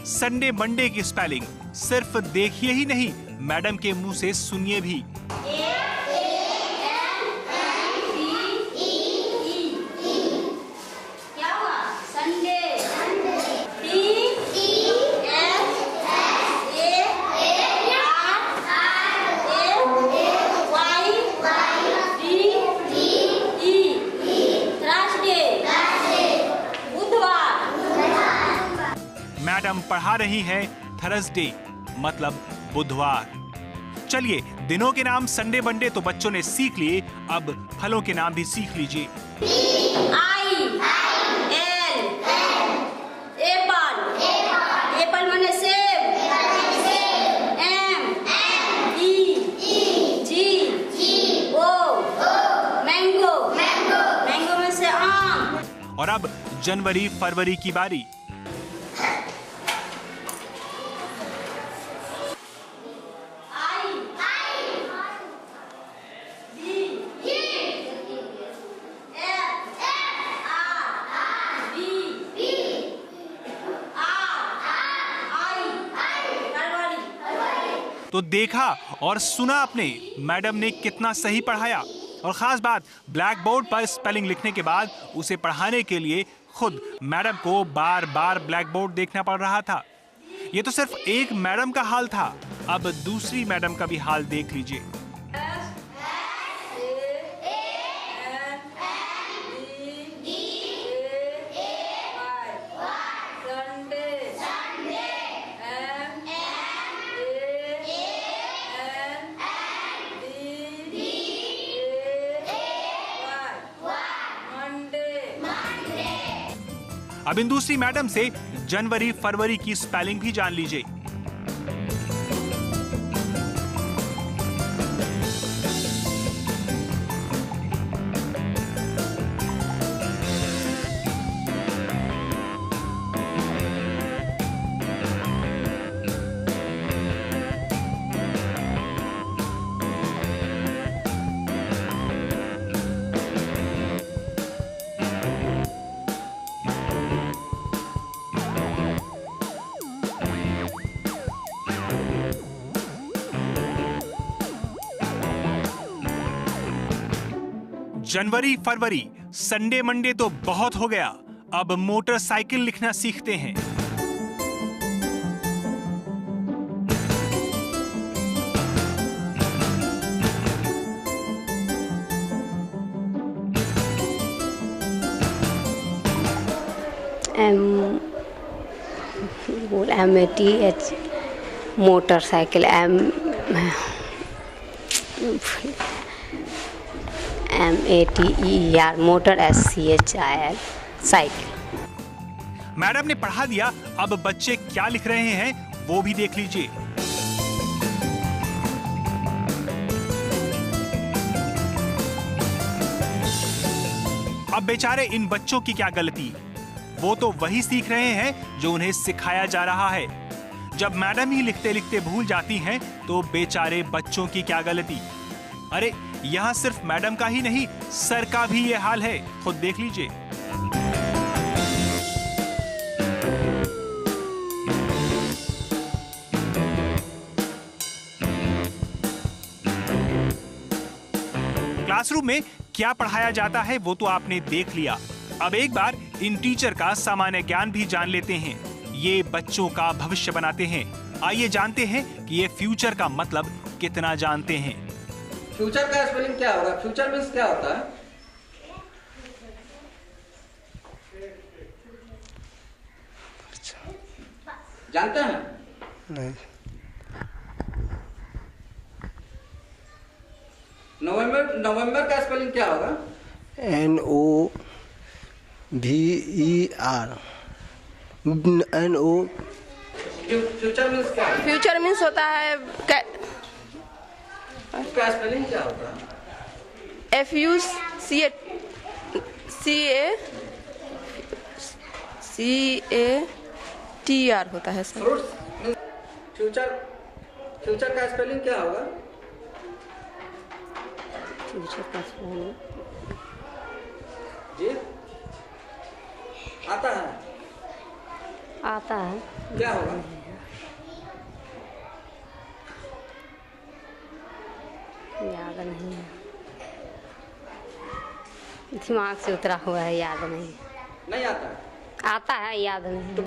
Sunday Monday की spelling सिर्फ देखिए ही नहीं, मैडम के मुंह से सुनिए भी। मैडम पढ़ा रही है थर्सडे मतलब बुधवार। चलिए, दिनों के नाम संडे मंडे तो बच्चों ने सीख लिए, अब फलों के नाम भी सीख लीजिए। एप्पल माने सेब, मैंगो, मैंगो में से आम। और अब जनवरी फरवरी की बारी। तो देखा और सुना आपने, मैडम ने कितना सही पढ़ाया। और खास बात, ब्लैक बोर्ड पर स्पेलिंग लिखने के बाद उसे पढ़ाने के लिए खुद मैडम को बार बार ब्लैक बोर्ड देखना पड़ रहा था। ये तो सिर्फ एक मैडम का हाल था, अब दूसरी मैडम का भी हाल देख लीजिए। अब इन दूसरी मैडम से जनवरी फरवरी की स्पेलिंग भी जान लीजिए। जनवरी फरवरी संडे मंडे तो बहुत हो गया, अब मोटरसाइकिल लिखना सीखते हैं। MATH motorcycle, MATER motor, SCHIL cycle. Madam ने पढ़ा दिया, अब बच्चे क्या लिख रहे हैं वो भी देख लीजिए। अब बेचारे इन बच्चों की क्या गलती, वो तो वही सीख रहे हैं जो उन्हें सिखाया जा रहा है। जब मैडम ही लिखते लिखते भूल जाती हैं तो बेचारे बच्चों की क्या गलती। अरे यहाँ सिर्फ मैडम का ही नहीं, सर का भी ये हाल है, खुद देख लीजिए। क्लासरूम में क्या पढ़ाया जाता है वो तो आपने देख लिया। अब एक बार इन टीचर का सामान्य ज्ञान भी जान लेते हैं। ये बच्चों का भविष्य बनाते हैं। आइए जानते हैं कि ये फ्यूचर का मतलब कितना जानते हैं। फ्यूचर का स्पेलिंग क्या होगा? फ्यूचर मीन्स क्या होता है? जानते हैं? नहीं। नवंबर का स्पेलिंग क्या होगा? NOVER। फ्यूचर मीन्स क्या है? फ्यूचर मीन्स होता है का स्पेलिंग क्या होता है? FUCATR होता है सर। फ्यूचर का स्पेलिंग क्या होगा? फ्यूचर का स्पेलिंग जी आता है? आता है, क्या होगा? याद नहीं है, दिमाग से उतरा हुआ है, याद नहीं। नहीं आता है। आता है, याद नहीं।